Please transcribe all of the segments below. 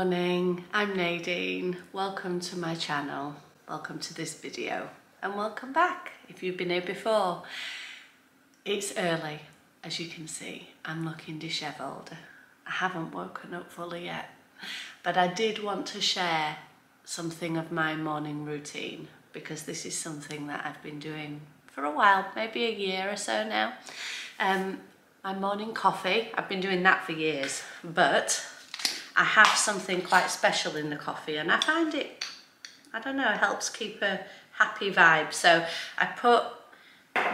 morning, I'm Nadine. Welcome to my channel, welcome to this video, and welcome back if you've been here before. It's early, as you can see. I'm looking dishevelled. I haven't woken up fully yet, but I did want to share something of my morning routine because this is something that I've been doing for a while, maybe a year or so now. My morning coffee, I've been doing that for years, but I have something quite special in the coffee, and I find it, I don't know, it helps keep a happy vibe. So I put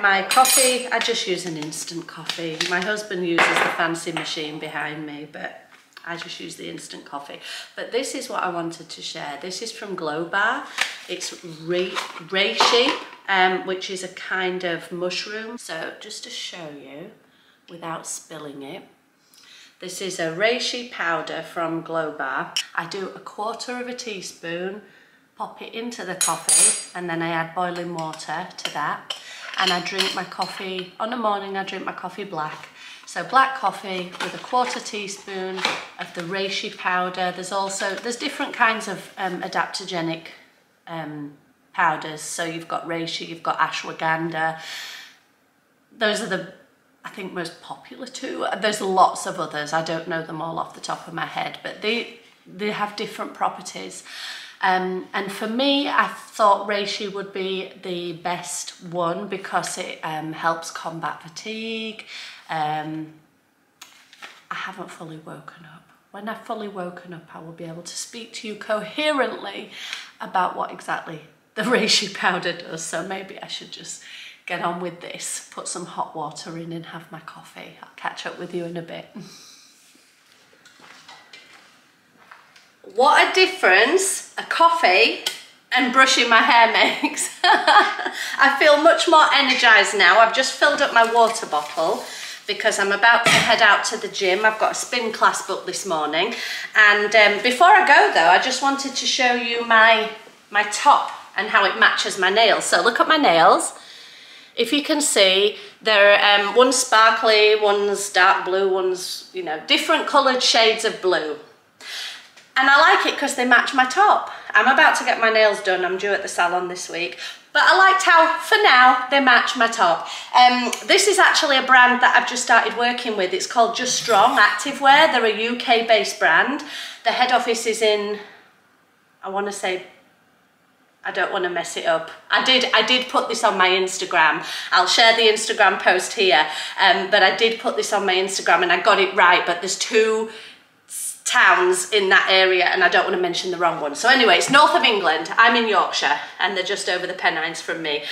my coffee, I just use an instant coffee. My husband uses the fancy machine behind me, but I just use the instant coffee. But this is what I wanted to share. This is from Glow Bar. It's reishi, which is a kind of mushroom. So just to show you, without spilling it, this is a reishi powder from Glow Bar. I do 1/4 teaspoon, pop it into the coffee, and then I add boiling water to that. And I drink my coffee, on the morning I drink my coffee black. So black coffee with 1/4 teaspoon of the reishi powder. There's different kinds of adaptogenic powders. So you've got reishi, you've got ashwagandha. Those are the, I think, most popular two. There's lots of others. I don't know them all off the top of my head, but they have different properties. And for me, I thought reishi would be the best one because it helps combat fatigue. I haven't fully woken up. When I've fully woken up, I will be able to speak to you coherently about what exactly the reishi powder does. So maybe I should just get on with this, put some hot water in and have my coffee. I'll catch up with you in a bit. What a difference a coffee and brushing my hair makes. I feel much more energized now. I've just filled up my water bottle because I'm about to head out to the gym. I've got a spin class booked this morning. And before I go though, I just wanted to show you my top and how it matches my nails. So look at my nails. If you can see, they're one's sparkly, one's dark blue, one's, you know, different coloured shades of blue. And I like it because they match my top. I'm about to get my nails done. I'm due at the salon this week. But I liked how, for now, they match my top. This is actually a brand that I've just started working with. It's called Just Strong Activewear. They're a UK-based brand. The head office is in, I want to say, I don't want to mess it up. I did put this on my Instagram. I'll share the Instagram post here. But I did put this on my Instagram and I got it right. But there's 2 towns in that area and I don't want to mention the wrong one. So anyway, it's north of England. I'm in Yorkshire and they're just over the Pennines from me.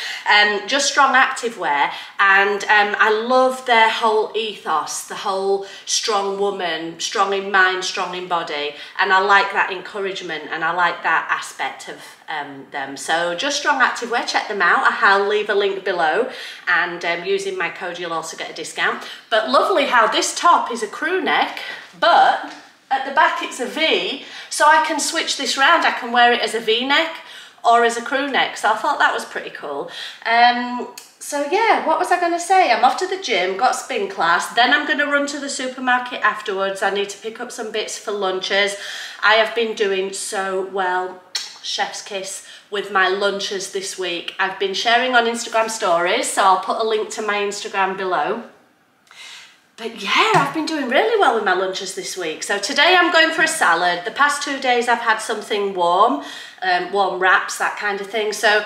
Just Strong Activewear, and I love their whole ethos, the whole strong woman, strong in mind, strong in body, and I like that encouragement and I like that aspect of them. So Just Strong Activewear, check them out. I'll leave a link below, and using my code you'll also get a discount. But lovely how this top is a crew neck, but at the back it's a V, so I can switch this round. I can wear it as a V-neck or as a crew neck, so I thought that was pretty cool. So yeah, what was I going to say? I'm off to the gym, got spin class, then I'm going to run to the supermarket afterwards. I need to pick up some bits for lunches. I have been doing so well, chef's kiss, with my lunches this week. I've been sharing on Instagram stories, so I'll put a link to my Instagram below. But yeah, I've been doing really well with my lunches this week. So today I'm going for a salad. The past 2 days I've had something warm, warm wraps, that kind of thing. So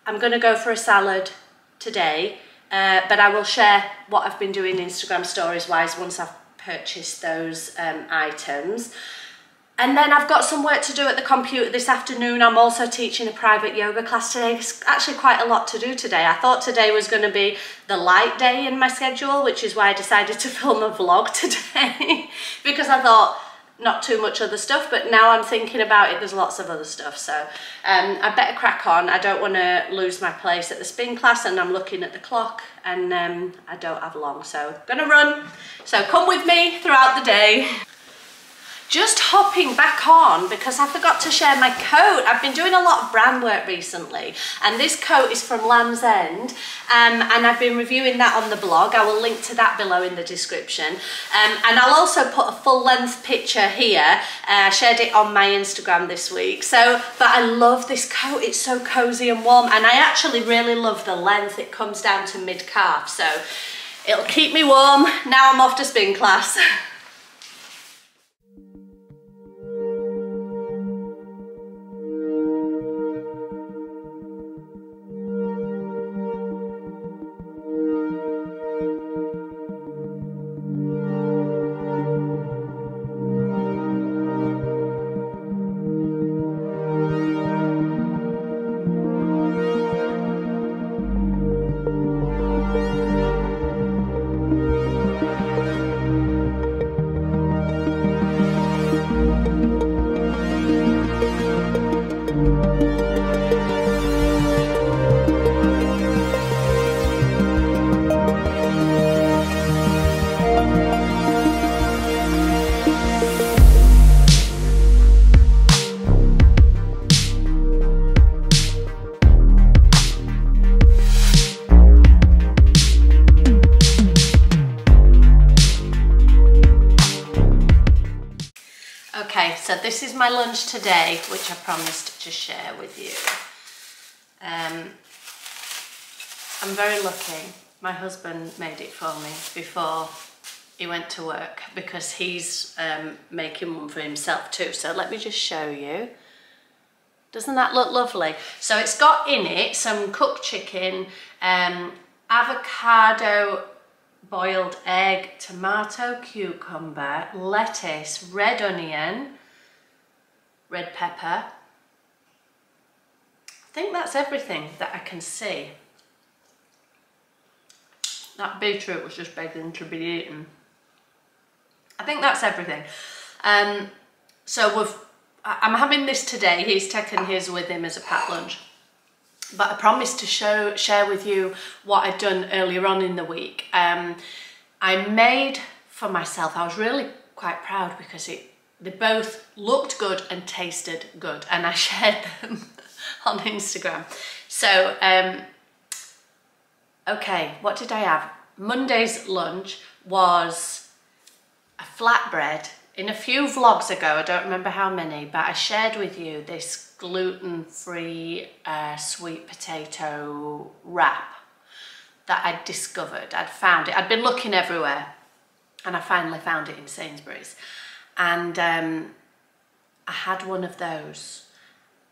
I'm going to go for a salad today. But I will share what I've been doing Instagram stories wise once I've purchased those items. And then I've got some work to do at the computer this afternoon. I'm also teaching a private yoga class today. It's actually quite a lot to do today. I thought today was going to be the light day in my schedule, which is why I decided to film a vlog today because I thought not too much other stuff, but now I'm thinking about it, there's lots of other stuff. So I better crack on. I don't want to lose my place at the spin class, and I'm looking at the clock and I don't have long, so I'm gonna run. So come with me throughout the day. just hopping back on because I forgot to share my coat. I've been doing a lot of brand work recently, and this coat is from Land's End, and I've been reviewing that on the blog. I will link to that below in the description, and I'll also put a full length picture here. I shared it on my Instagram this week. But I love this coat. It's so cozy and warm, and I actually really love the length. It comes down to mid-calf, so it'll keep me warm. Now I'm off to spin class. Okay, so this is my lunch today, which I promised to share with you. I'm very lucky. My husband made it for me before he went to work because he's making one for himself too. So let me just show you. Doesn't that look lovely? So it's got in it some cooked chicken, avocado, boiled egg, tomato, cucumber, lettuce, red onion, red pepper. I think that's everything that I can see. That beetroot was just begging to be eaten. I think that's everything. So I'm having this today. He's taken his with him as a packed lunch. But I promised to share with you what I'd done earlier on in the week. I made for myself, I was really quite proud because they both looked good and tasted good, and I shared them on Instagram. So, okay, what did I have? Monday's lunch was a flatbread. In a few vlogs ago, I don't remember how many, but I shared with you this gluten-free sweet potato wrap that I'd discovered. I'd found it. I'd been looking everywhere, and I finally found it in Sainsbury's. And I had one of those.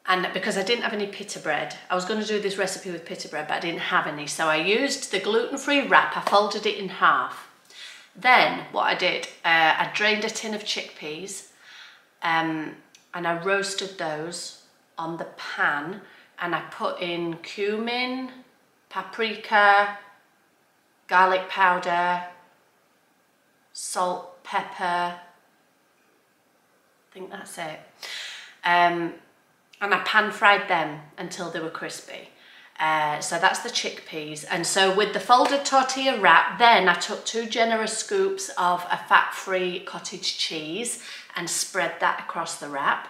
And because I didn't have any pita bread, I was going to do this recipe with pita bread, but I didn't have any. So I used the gluten-free wrap. I folded it in half. Then what I did, I drained a tin of chickpeas, and I roasted those on the pan, and I put in cumin, paprika, garlic powder, salt, pepper, I think that's it. And I pan fried them until they were crispy. So that's the chickpeas. And so with the folded tortilla wrap, then I took 2 generous scoops of a fat-free cottage cheese and spread that across the wrap.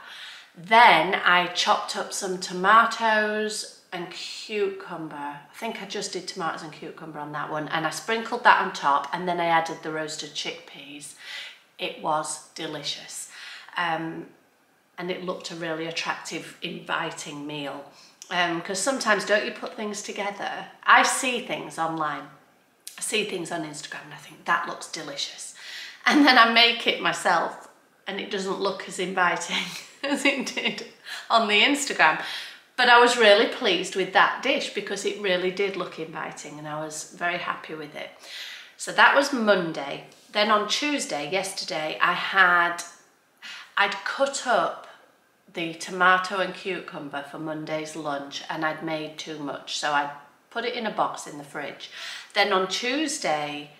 Then I chopped up some tomatoes and cucumber. I think I just did tomatoes and cucumber on that one, and I sprinkled that on top, and then I added the roasted chickpeas. It was delicious. And it looked a really attractive, inviting meal. Because sometimes, don't you put things together? I see things online, I see things on Instagram, and I think that looks delicious. And then I make it myself, and it doesn't look as inviting as it did on the Instagram. But I was really pleased with that dish because it really did look inviting, and I was very happy with it. So that was Monday. Then on Tuesday, yesterday, I'd cut up the tomato and cucumber for Monday's lunch, and I'd made too much, so I put it in a box in the fridge. Then on Tuesday,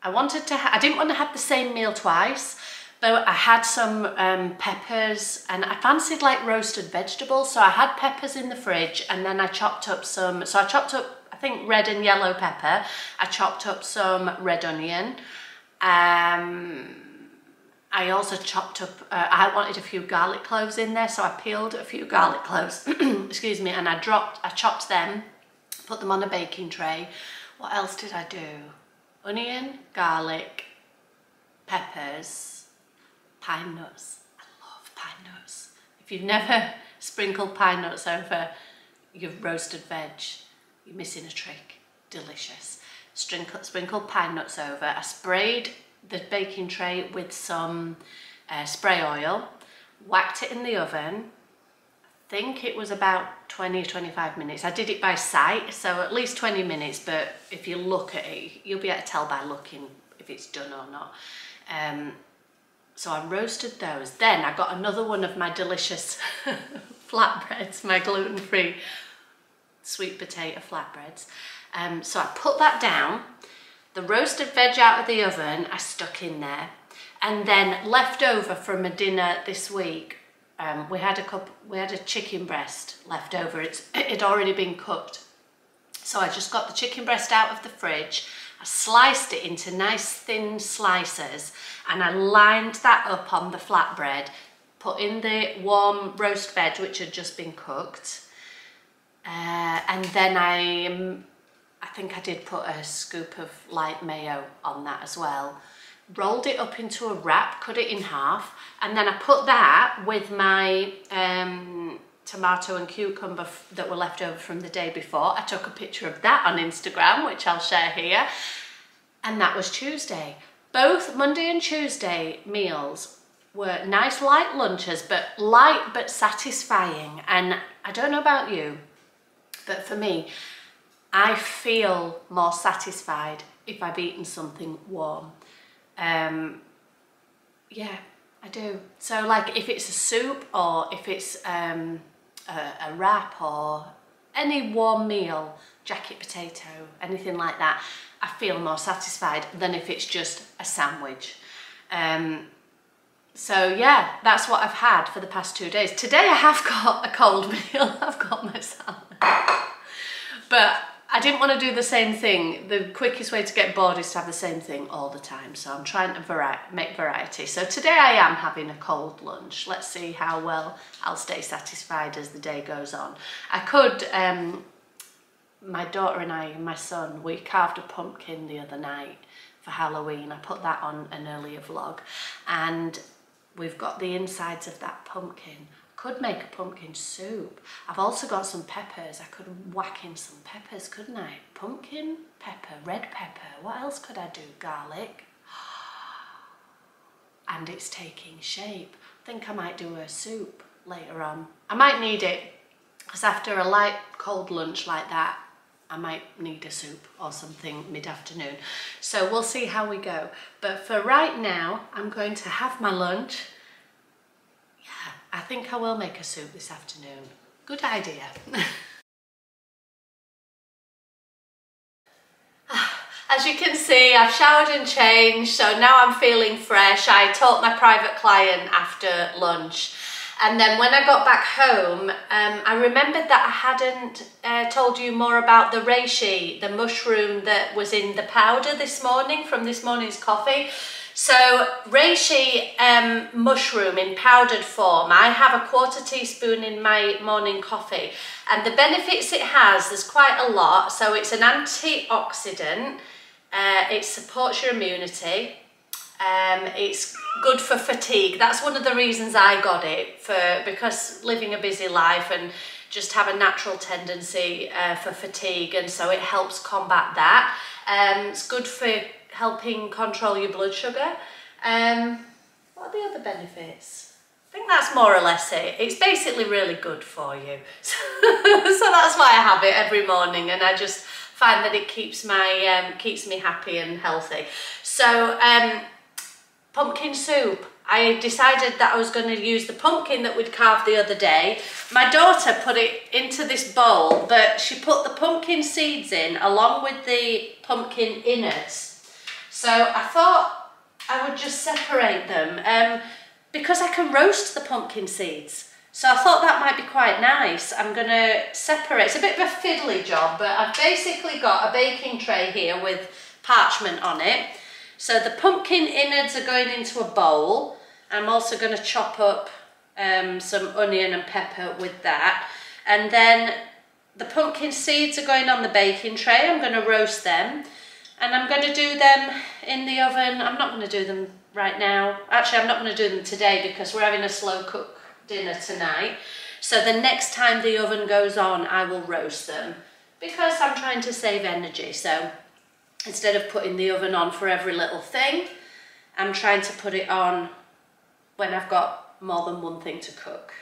I didn't want to have the same meal twice, but I had some peppers, and I fancied like roasted vegetables, so I had peppers in the fridge, and then I chopped up I think red and yellow pepper. I chopped up some red onion, and I also chopped up, I wanted a few garlic cloves in there, so I peeled a few garlic cloves, excuse me, and I chopped them, put them on a baking tray. What else did I do? Onion, garlic, peppers, pine nuts. I love pine nuts. If you've never sprinkled pine nuts over your roasted veg, you're missing a trick. Delicious. Sprinkle pine nuts over. I sprayed the baking tray with some spray oil, whacked it in the oven. I think it was about 20 or 25 minutes. I did it by sight, so at least 20 minutes, but if you look at it, you'll be able to tell by looking if it's done or not. So I roasted those. Then I got another one of my delicious flatbreads, my gluten-free sweet potato flatbreads. So I put that down. The roasted veg out of the oven I stuck in there, and then left over from a dinner this week, we had a chicken breast left over. It had already been cooked, so I just got the chicken breast out of the fridge. I sliced it into nice thin slices, and I lined that up on the flatbread, put in the warm roast veg which had just been cooked, and then I think I did put a scoop of light mayo on that as well. Rolled it up into a wrap, cut it in half, and then I put that with my tomato and cucumber that were left over from the day before. I took a picture of that on Instagram, which I'll share here. And that was Tuesday. Both Monday and Tuesday meals were nice light lunches, but light but satisfying. And I don't know about you, but for me, I feel more satisfied if I've eaten something warm. Yeah, I do. So like if it's a soup, or if it's a wrap, or any warm meal, jacket potato, anything like that, I feel more satisfied than if it's just a sandwich. So yeah, that's what I've had for the past 2 days. Today I have got a cold meal. I've got my salad. But I didn't want to do the same thing. The quickest way to get bored is to have the same thing all the time. So I'm trying to make variety. So today I am having a cold lunch. Let's see how well I'll stay satisfied as the day goes on. I could, my daughter and I and my son, we carved a pumpkin the other night for Halloween. I put that on an earlier vlog. And we've got the insides of that pumpkin. Could make a pumpkin soup. I've also got some peppers. I could whack in some peppers, couldn't I? Pumpkin, pepper, red pepper. What else could I do? Garlic. And it's taking shape. I think I might do a soup later on. I might need it, because after a light cold lunch like that, I might need a soup or something mid-afternoon. So we'll see how we go. But for right now, I'm going to have my lunch. I think I will make a soup this afternoon. Good idea. As you can see, I've showered and changed, so now I'm feeling fresh. I taught my private client after lunch. And then when I got back home, I remembered that I hadn't told you more about the reishi, the mushroom that was in the powder this morning from this morning's coffee. So reishi mushroom in powdered form, I have a 1/4 teaspoon in my morning coffee, and the benefits it has, there's quite a lot. So it's an antioxidant, it supports your immunity, it's good for fatigue. That's one of the reasons I got it, because living a busy life and just have a natural tendency for fatigue, and so it helps combat that. It's good for helping control your blood sugar. What are the other benefits? I think that's more or less it. It's basically really good for you. So that's why I have it every morning, and I just find that it keeps me happy and healthy. So pumpkin soup. I decided that I was going to use the pumpkin that we'd carved the other day. My daughter put it into this bowl, but she put the pumpkin seeds in along with the pumpkin innards. So I thought I would just separate them because I can roast the pumpkin seeds. So I thought that might be quite nice. I'm going to separate. It's a bit of a fiddly job, but I've basically got a baking tray here with parchment on it. So the pumpkin innards are going into a bowl. I'm also going to chop up some onion and pepper with that. And then the pumpkin seeds are going on the baking tray. I'm going to roast them. And I'm going to do them in the oven. I'm not going to do them right now. Actually, I'm not going to do them today because we're having a slow cook dinner tonight. So the next time the oven goes on, I will roast them because I'm trying to save energy. So instead of putting the oven on for every little thing, I'm trying to put it on when I've got more than one thing to cook.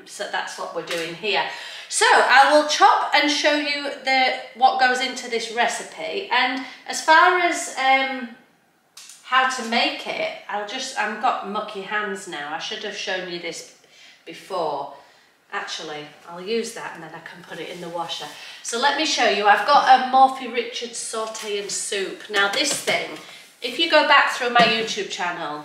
So that's what we're doing here. So I will chop and show you what goes into this recipe. And as far as how to make it, I've got mucky hands now. I should have shown you this before. Actually, I'll use that and then I can put it in the washer. So let me show you. I've got a Morphy Richards saute and soup. Now this thing, if you go back through my YouTube channel,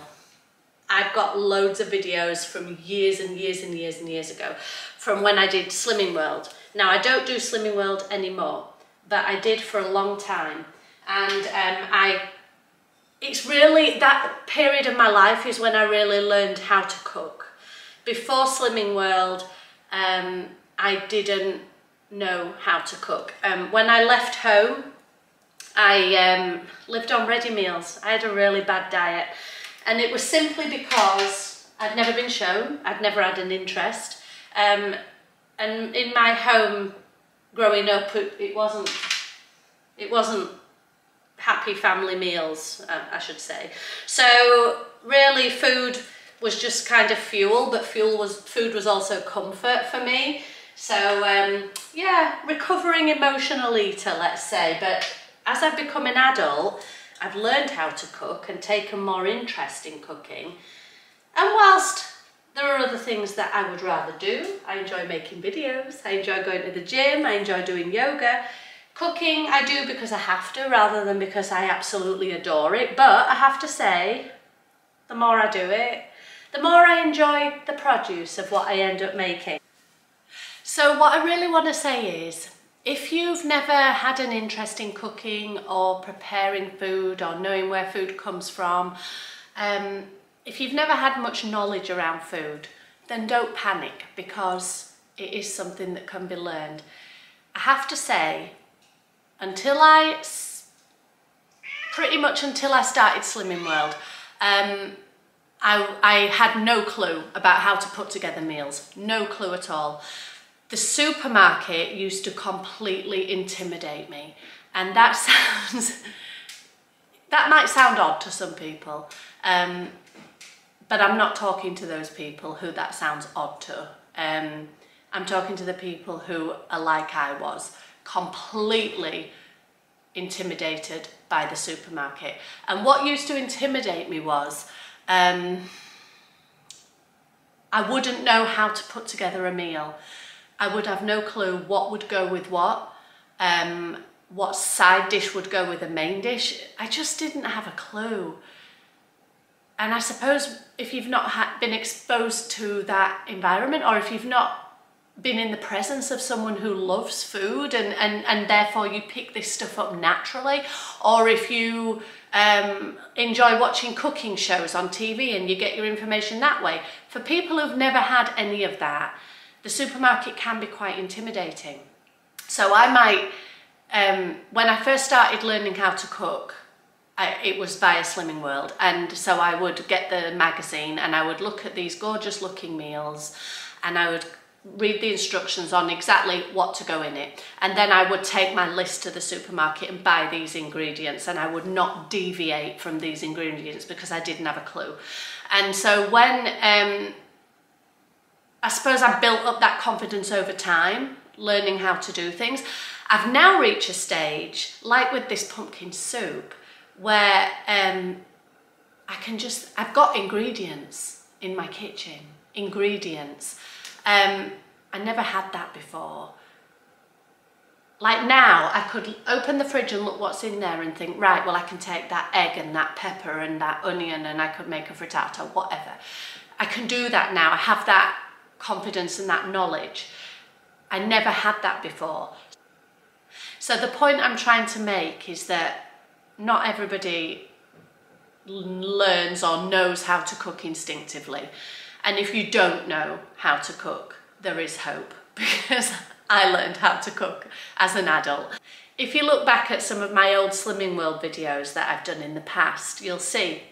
I've got loads of videos from years and years and years and years ago, from when I did Slimming World. Now I don't do Slimming World anymore, but I did for a long time. And it's really, that period of my life is when I really learned how to cook. Before Slimming World, I didn't know how to cook. When I left home, I lived on ready meals. I had a really bad diet. And it was simply because I'd never been shown, I'd never had an interest. And in my home growing up, it wasn't happy family meals, I should say. So really food was just kind of fuel, but food was also comfort for me. So yeah, recovering emotional eater, let's say. But as I've become an adult, I've learned how to cook and taken more interest in cooking. And whilst there are other things that I would rather do, I enjoy making videos, I enjoy going to the gym, I enjoy doing yoga. Cooking I do because I have to rather than because I absolutely adore it. But I have to say, the more I do it, the more I enjoy the produce of what I end up making. So what I really want to say is, if you've never had an interest in cooking or preparing food or knowing where food comes from, if you've never had much knowledge around food, then don't panic because it is something that can be learned. I have to say, pretty much until I started Slimming World, I had no clue about how to put together meals, no clue at all. The supermarket used to completely intimidate me, and that might sound odd to some people, but I'm not talking to those people who that sounds odd to. I'm talking to the people who are like I was, completely intimidated by the supermarket. And what used to intimidate me was I wouldn't know how to put together a meal. I would have no clue what would go with what side dish would go with a main dish. I just didn't have a clue. And I suppose if you've not been exposed to that environment, or if you've not been in the presence of someone who loves food and therefore you pick this stuff up naturally, or if you enjoy watching cooking shows on TV and you get your information that way, for people who've never had any of that, the supermarket can be quite intimidating. So I might, when I first started learning how to cook, it was via Slimming World, and so I would get the magazine and I would look at these gorgeous looking meals and I would read the instructions on exactly what to go in it, and then I would take my list to the supermarket and buy these ingredients, and I would not deviate from these ingredients because I didn't have a clue. And so when I suppose I built up that confidence over time, learning how to do things. I've now reached a stage, like with this pumpkin soup, where I've got ingredients in my kitchen, ingredients. I never had that before. Like now, I could open the fridge and look what's in there and think, right, well, I can take that egg and that pepper and that onion and I could make a frittata, whatever. I can do that now. I have that confidence and that knowledge. I never had that before. So the point I'm trying to make is that not everybody learns or knows how to cook instinctively. And if you don't know how to cook, there is hope, because I learned how to cook as an adult. If you look back at some of my old Slimming World videos that I've done in the past, you'll see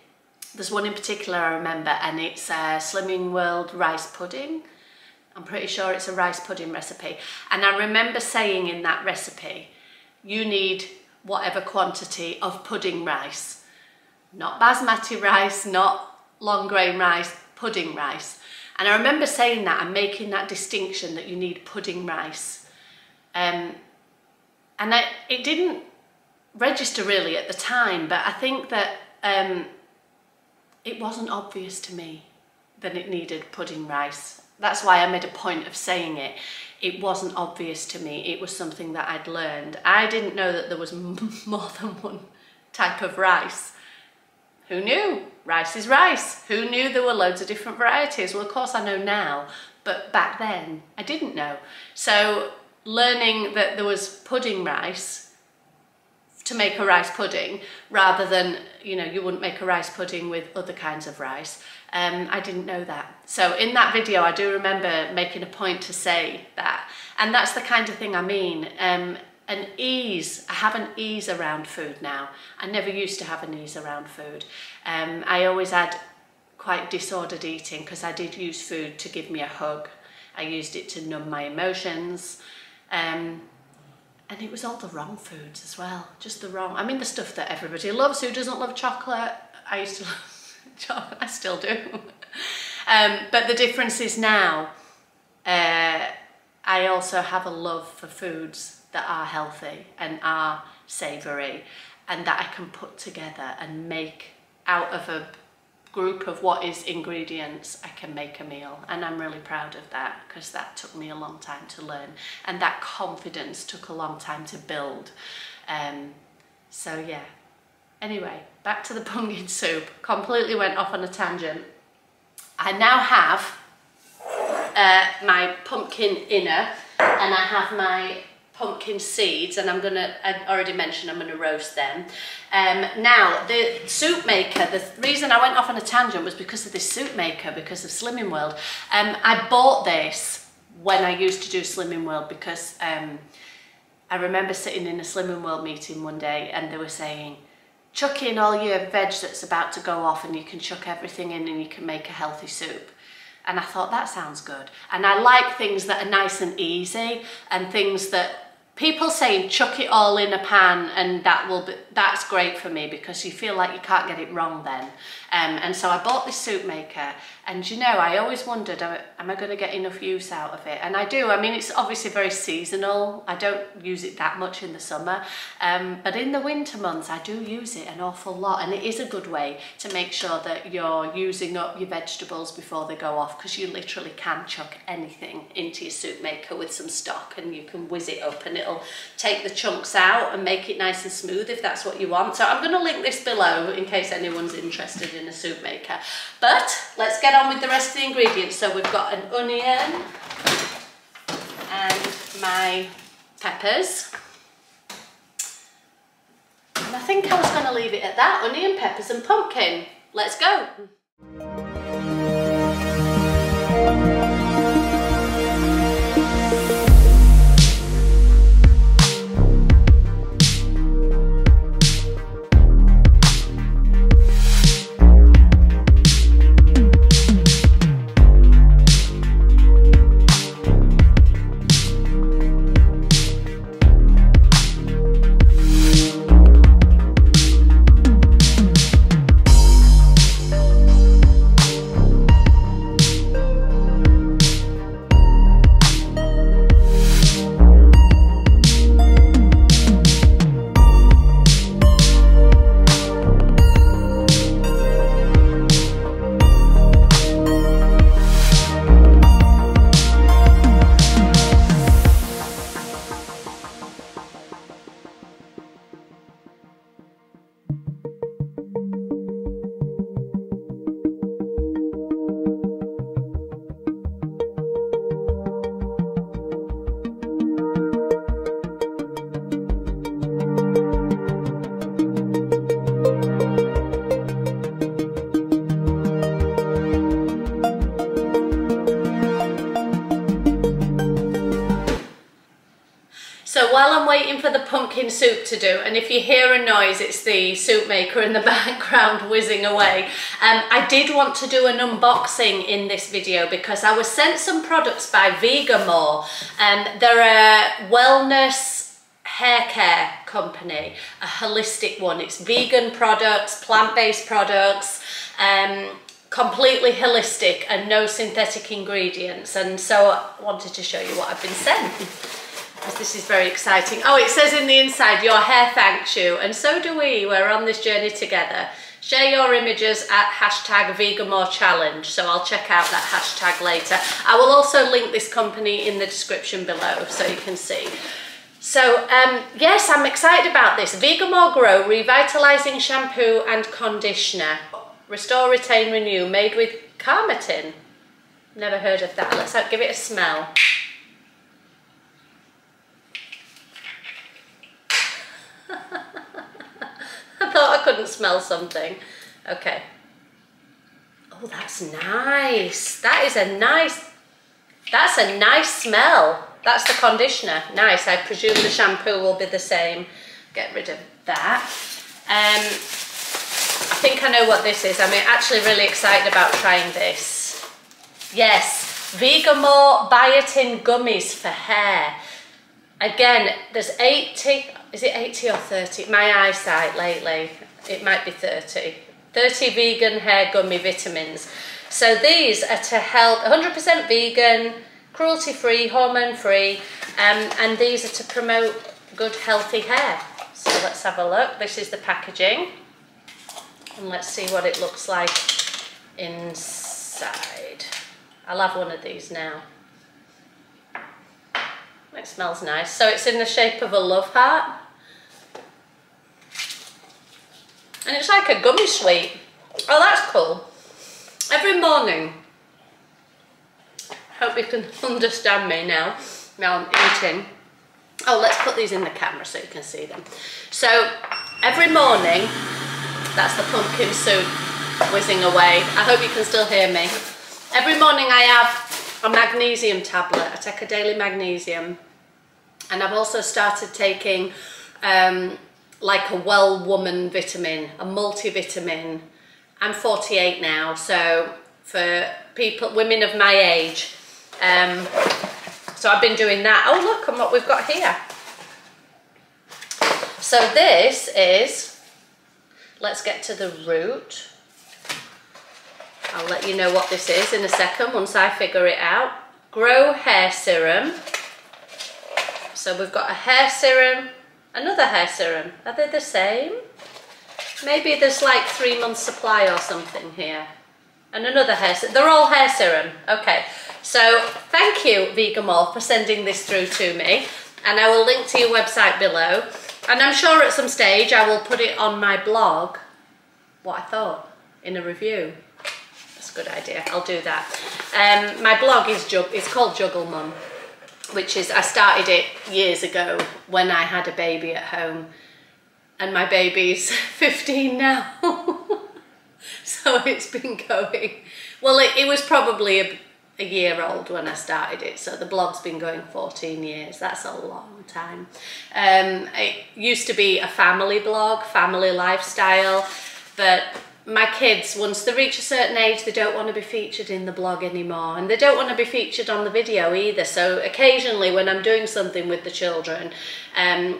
there's one in particular I remember, and it's a Slimming World rice pudding. I'm pretty sure it's a rice pudding recipe. And I remember saying in that recipe, you need whatever quantity of pudding rice. Not basmati rice, not long grain rice, pudding rice. And I remember saying that and making that distinction that you need pudding rice. It didn't register really at the time, but I think that it wasn't obvious to me that it needed pudding rice. That's why I made a point of saying it. It wasn't obvious to me. It was something that I'd learned. I didn't know that there was more than one type of rice. Who knew? Rice is rice. Who knew there were loads of different varieties? Well, of course I know now, but back then I didn't know. So learning that there was pudding rice to make a rice pudding, rather than, you know, you wouldn't make a rice pudding with other kinds of rice. I didn't know that. So in that video, I do remember making a point to say that. And that's the kind of thing I mean. An ease. I have an ease around food now. I never used to have an ease around food. I always had quite disordered eating because I did use food to give me a hug. I used it to numb my emotions. And it was all the wrong foods as well, just the wrong. I mean, the stuff that everybody loves. Who doesn't love chocolate? I used to love chocolate, I still do. But the difference is now, I also have a love for foods that are healthy and are savoury, and that I can put together and make out of a group of what is ingredients. I can make a meal, and I'm really proud of that, because that took me a long time to learn, and that confidence took a long time to build. So yeah, anyway, back to the pumpkin soup. Completely went off on a tangent. I now have my pumpkin inner, and I have my pumpkin seeds, and I already mentioned I'm gonna roast them. Now, the soup maker, the reason I went off on a tangent was because of this soup maker, because of Slimming World. I bought this when I used to do Slimming World, because I remember sitting in a Slimming World meeting one day, and they were saying, chuck in all your veg that's about to go off, and you can chuck everything in and you can make a healthy soup. And I thought, that sounds good. And I like things that are nice and easy, and things that people saying chuck it all in a pan, and that's great for me, because you feel like you can't get it wrong then. And so I bought this soup maker, and you know, I always wondered, am I going to get enough use out of it? And I do. I mean, it's obviously very seasonal. I don't use it that much in the summer, but in the winter months I do use it an awful lot, and it is a good way to make sure that you're using up your vegetables before they go off, because you literally can chuck anything into your soup maker with some stock, and you can whiz it up, and it'll take the chunks out and make it nice and smooth if that's what you want. So I'm going to link this below in case anyone's interested in a soup maker. But let's get on with the rest of the ingredients. So we've got an onion and my peppers. And I think I was going to leave it at that. Onion, peppers and pumpkin. Let's go. waiting for the pumpkin soup to do, and if you hear a noise, it's the soup maker in the background whizzing away. I did want to do an unboxing in this video because I was sent some products by Vegamour. They're a wellness hair care company, a holistic one. It's vegan products, plant-based products, completely holistic and no synthetic ingredients, and so I wanted to show you what I've been sent. This is very exciting. Oh, it says in the inside, your hair thanks you, and so do we. We're on this journey together. Share your images at #Vegamour challenge. So I'll check out that hashtag later. I will also link this company in the description below so you can see. So yes, I'm excited about this. Vegamour Grow Revitalizing Shampoo and Conditioner. Restore, Retain, Renew, made with carnitin. Never heard of that. Let's give it a smell. I thought I couldn't smell something. Okay. Oh, that's nice. That's a nice smell. That's the conditioner. Nice. I presume the shampoo will be the same. Get rid of that. I think I know what this is. I'm actually really excited about trying this. Yes, Vegamour Biotin Gummies for hair. Again, there's 80, is it 80 or 30? My eyesight lately, it might be 30. 30 vegan hair gummy vitamins. So these are to help, 100% vegan, cruelty-free, hormone-free, and these are to promote good, healthy hair. So let's have a look. This is the packaging. And let's see what it looks like inside. I'll have one of these now. It smells nice. So it's in the shape of a love heart. And it's like a gummy sweet. Oh, that's cool. Every morning, hope you can understand me now I'm eating. Oh, let's put these in the camera so you can see them. So every morning, that's the pumpkin soup whizzing away. I hope you can still hear me. Every morning I have a magnesium tablet. I take a daily magnesium. And I've also started taking like a well woman vitamin, a multivitamin. I'm 48 now, so for people, women of my age. So I've been doing that. Oh look, and what we've got here. So this is, let's get to the root. I'll let you know what this is in a second once I figure it out. Grow hair serum. So we've got a hair serum, another hair serum. Are they the same? Maybe there's like 3 months supply or something here. And another hair serum. They're all hair serum. Okay. So thank you, Vegamour, for sending this through to me. And I will link to your website below. And I'm sure at some stage I will put it on my blog, what I thought, in a review. That's a good idea. I'll do that. My blog is called Juggle Mum, which is, I started it years ago when I had a baby at home, and my baby's 15 now. So it's been going, well, it was probably a year old when I started it, so the blog's been going 14 years. That's a long time. It used to be a family blog, family lifestyle, but my kids, once they reach a certain age, they don't want to be featured in the blog anymore, and they don't want to be featured on the video either. So occasionally when I'm doing something with the children,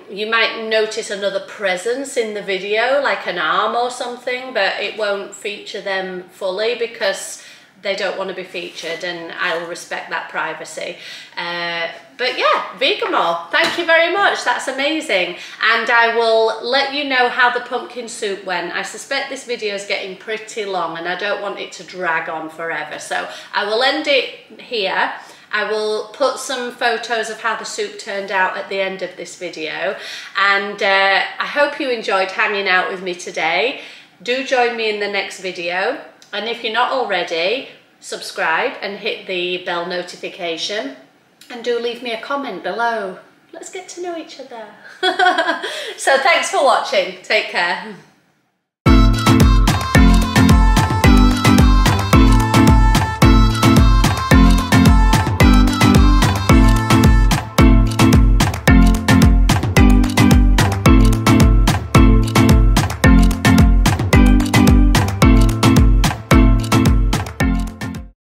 you might notice another presence in the video, like an arm or something, but it won't feature them fully because they don't want to be featured, and I'll respect that privacy. But yeah, Vegamour, thank you very much. That's amazing. And I will let you know how the pumpkin soup went. I suspect this video is getting pretty long and I don't want it to drag on forever. So I will end it here. I will put some photos of how the soup turned out at the end of this video. And I hope you enjoyed hanging out with me today. Do join me in the next video. And if you're not already, subscribe and hit the bell notification, and do leave me a comment below. Let's get to know each other. So thanks for watching. Take care.